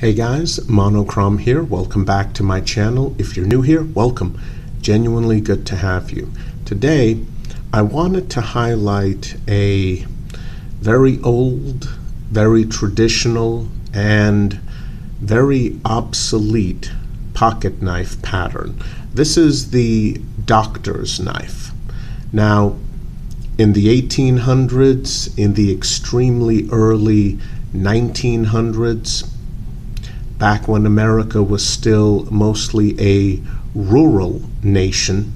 Hey guys, Monochrome here. Welcome back to my channel. If you're new here, welcome. Genuinely good to have you. Today, I wanted to highlight a very old, very traditional, and very obsolete pocket knife pattern. This is the doctor's knife. Now, in the 1800s, in the extremely early 1900s, back when America was still mostly a rural nation,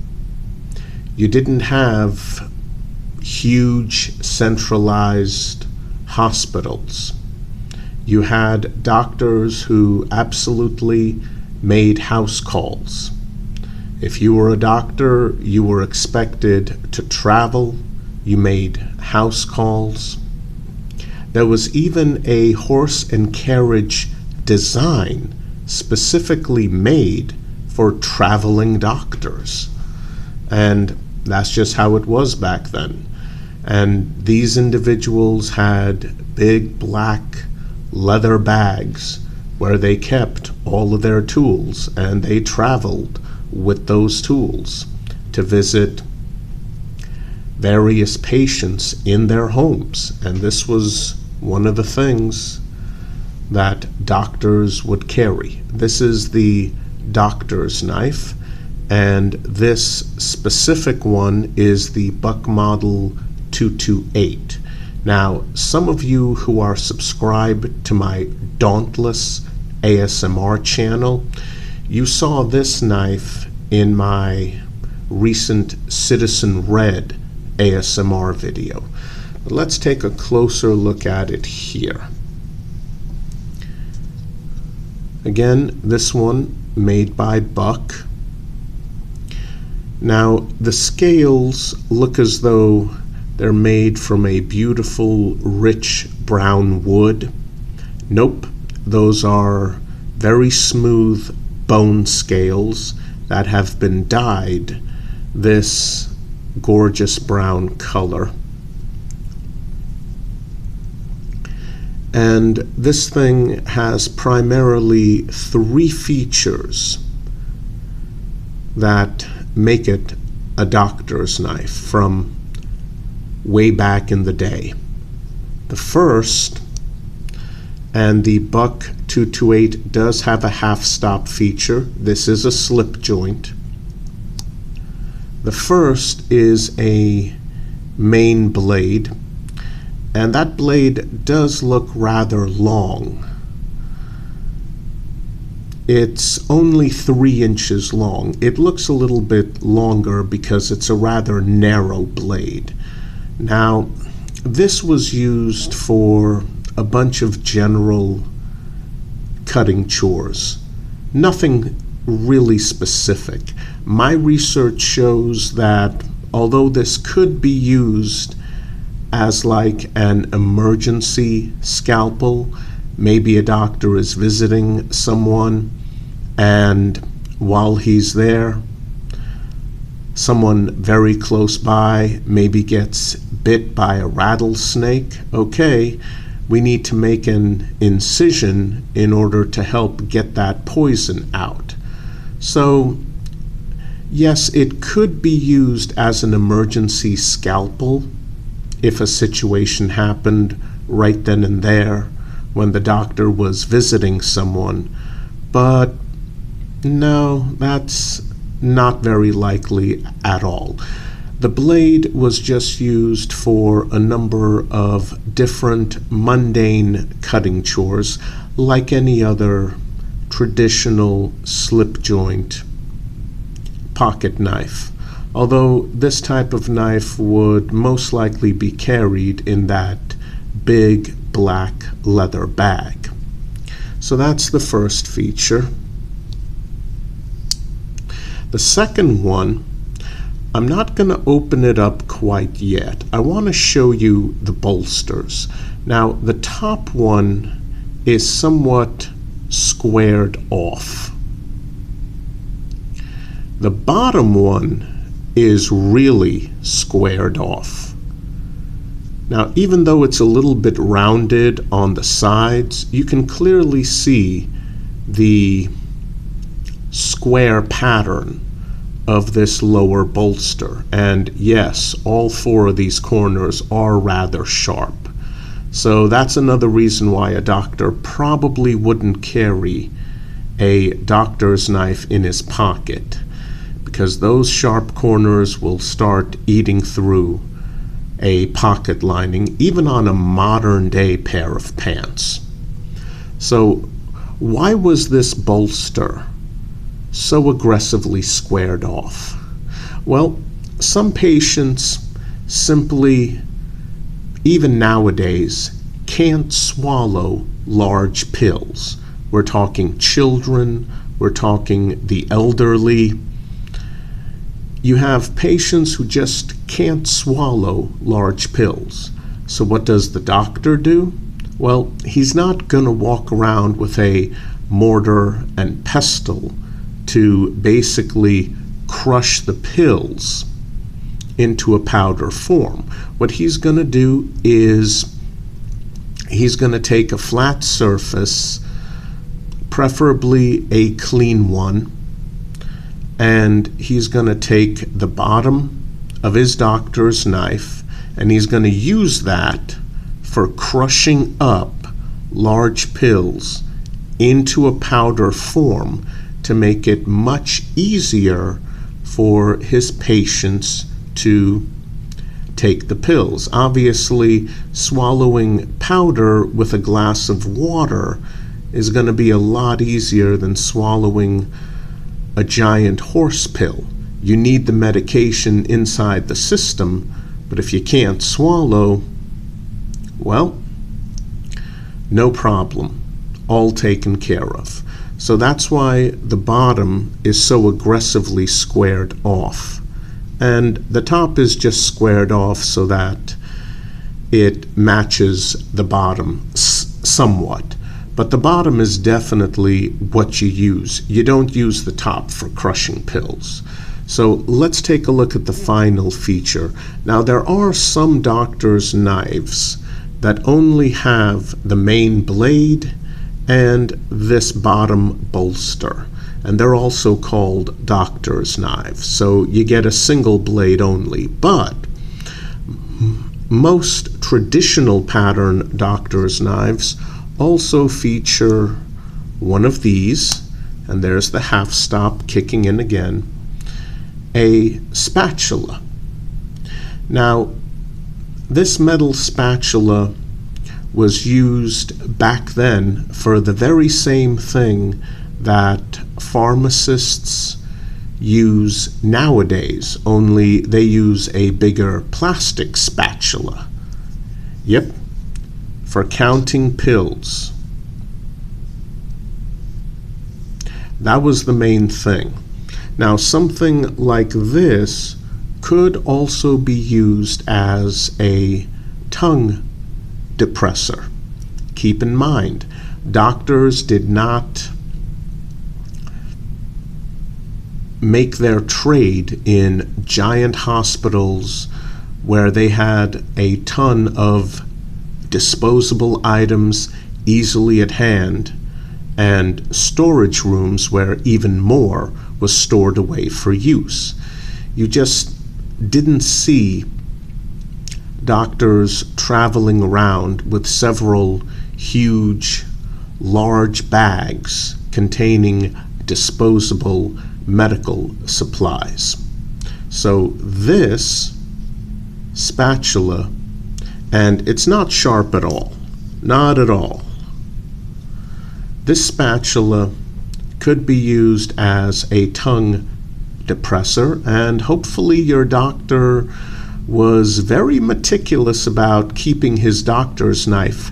you didn't have huge centralized hospitals. You had doctors who absolutely made house calls. If you were a doctor, you were expected to travel. You made house calls. There was even a horse and carriage design specifically made for traveling doctors. And that's just how it was back then. And these individuals had big black leather bags where they kept all of their tools, and they traveled with those tools to visit various patients in their homes. And this was one of the things that doctors would carry. This is the doctor's knife, and this specific one is the Buck Model 228. Now, some of you who are subscribed to my Dauntless ASMR channel, you saw this knife in my recent Citizen Red ASMR video. But let's take a closer look at it here. Again, this one made by Buck. Now, the scales look as though they're made from a beautiful, rich brown wood. Nope, those are very smooth bone scales that have been dyed this gorgeous brown color. And this thing has primarily three features that make it a doctor's knife from way back in the day. The first, and the Buck 228 does have a half stop feature. This is a slip joint. The first is a main blade, and that blade does look rather long. It's only 3 inches long. It looks a little bit longer because it's a rather narrow blade. Now, this was used for a bunch of general cutting chores. Nothing really specific. My research shows that although this could be used as like an emergency scalpel, maybe a doctor is visiting someone, and while he's there, someone very close by maybe gets bit by a rattlesnake. Okay, we need to make an incision in order to help get that poison out. So yes, it could be used as an emergency scalpel if a situation happened right then and there when the doctor was visiting someone. But no, that's not very likely at all. The blade was just used for a number of different mundane cutting chores, like any other traditional slip joint pocket knife. Although this type of knife would most likely be carried in that big black leather bag. So that's the first feature. The second one, I'm not going to open it up quite yet. I want to show you the bolsters. Now, the top one is somewhat squared off. The bottom one is really squared off. Now, even though it's a little bit rounded on the sides, you can clearly see the square pattern of this lower bolster. And yes, all four of these corners are rather sharp. So that's another reason why a doctor probably wouldn't carry a doctor's knife in his pocket, because those sharp corners will start eating through a pocket lining, even on a modern day pair of pants. So why was this bolster so aggressively squared off? Well, some patients simply, even nowadays, can't swallow large pills. We're talking children, we're talking the elderly. You have patients who just can't swallow large pills. So what does the doctor do? Well, he's not going to walk around with a mortar and pestle to basically crush the pills into a powder form. What he's going to do is he's going to take a flat surface, preferably a clean one, and he's going to take the bottom of his doctor's knife and he's going to use that for crushing up large pills into a powder form to make it much easier for his patients to take the pills. Obviously, swallowing powder with a glass of water is going to be a lot easier than swallowing a giant horse pill. You need the medication inside the system, but if you can't swallow, well, no problem, all taken care of. So that's why the bottom is so aggressively squared off. And the top is just squared off so that it matches the bottom somewhat. But the bottom is definitely what you use. You don't use the top for crushing pills. So let's take a look at the final feature. Now, there are some doctors' knives that only have the main blade and this bottom bolster, and they're also called doctor's knives. So you get a single blade only. But most traditional pattern doctor's knives also feature one of these, and there's the half stop kicking in again, a spatula. Now, this metal spatula was used back then for the very same thing that pharmacists use nowadays, only they use a bigger plastic spatula. Yep, for counting pills. That was the main thing. Now, something like this could also be used as a tongue depressor. Keep in mind, doctors did not make their trade in giant hospitals where they had a ton of disposable items easily at hand and storage rooms where even more was stored away for use. You just didn't see doctors traveling around with several huge, large bags containing disposable medical supplies. So this spatula, and it's not sharp at all, not at all. This spatula could be used as a tongue depressor, and hopefully your doctor was very meticulous about keeping his doctor's knife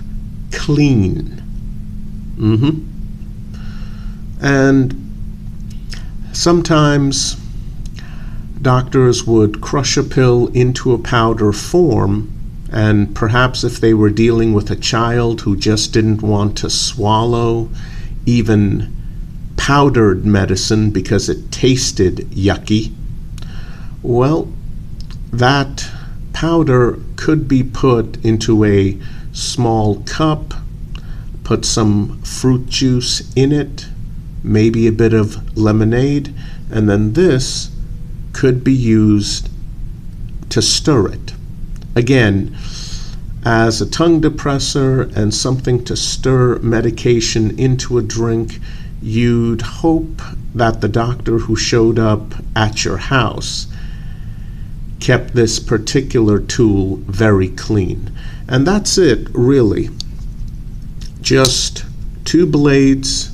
clean. And sometimes doctors would crush a pill into a powder form, and perhaps if they were dealing with a child who just didn't want to swallow even powdered medicine because it tasted yucky, well, that powder could be put into a small cup, put some fruit juice in it, maybe a bit of lemonade, and then this could be used to stir it. Again, as a tongue depressor and something to stir medication into a drink, you'd hope that the doctor who showed up at your house kept this particular tool very clean. And that's it, really. Just 2 blades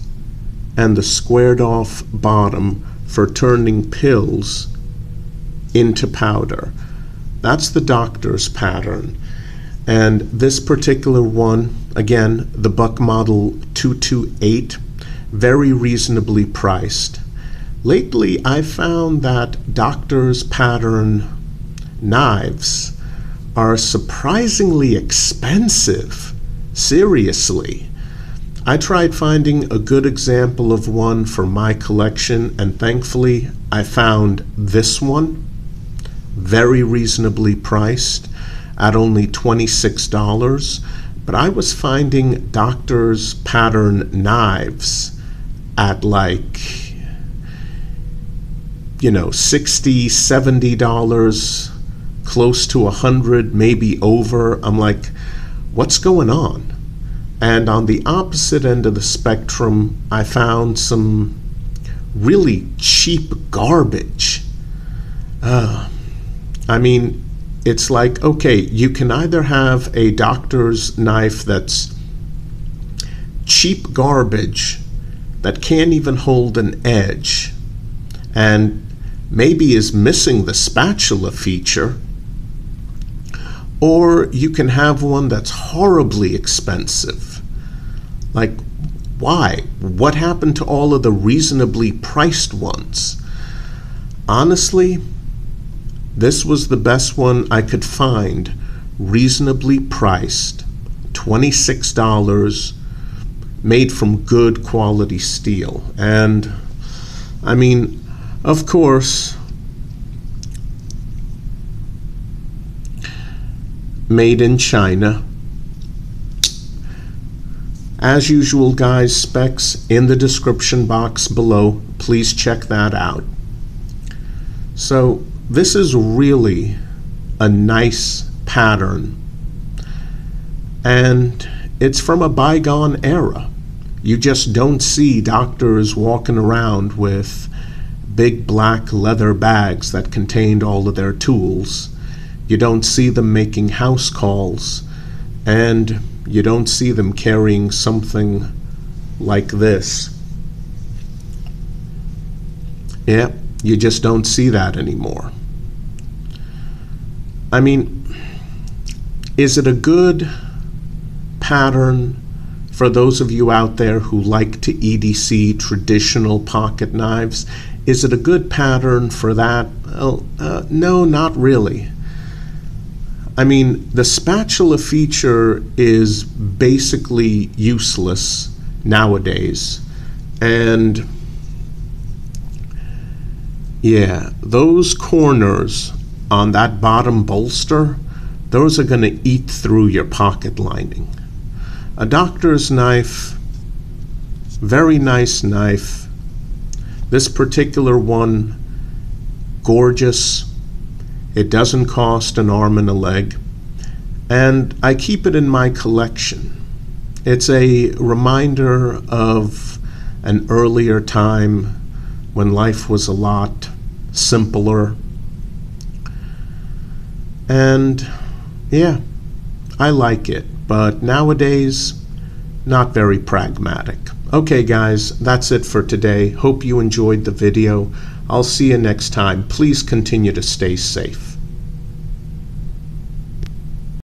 and the squared off bottom for turning pills into powder. That's the doctor's pattern. And this particular one, again, the Buck Model 228, very reasonably priced. Lately, I found that doctor's pattern knives are surprisingly expensive. Seriously. I tried finding a good example of one for my collection, and thankfully I found this one, very reasonably priced at only $26, but I was finding doctor's pattern knives at like, $60, $70, close to $100, maybe over. I'm like, what's going on? And on the opposite end of the spectrum, I found some really cheap garbage. I mean, it's like, okay, you can either have a doctor's knife that's cheap garbage that can't even hold an edge and maybe is missing the spatula feature, or you can have one that's horribly expensive. Like, why? What happened to all of the reasonably priced ones? Honestly, this was the best one I could find, reasonably priced, $26, made from good quality steel. And I mean, of course, made in China. As usual, guys, specs in the description box below. Please check that out. So this is really a nice pattern, and it's from a bygone era. You just don't see doctors walking around with big black leather bags that contained all of their tools. You don't see them making house calls, and you don't see them carrying something like this. Yeah, you just don't see that anymore. I mean, is it a good pattern for those of you out there who like to EDC traditional pocket knives? Is it a good pattern for that? Well, no, not really. I mean, the spatula feature is basically useless nowadays. And yeah, those corners on that bottom bolster, those are going to eat through your pocket lining. A doctor's knife, very nice knife. This particular one, gorgeous. It doesn't cost an arm and a leg, and I keep it in my collection. It's a reminder of an earlier time when life was a lot simpler. And yeah, I like it, but nowadays, not very pragmatic. Okay guys, that's it for today. Hope you enjoyed the video. I'll see you next time. Please continue to stay safe.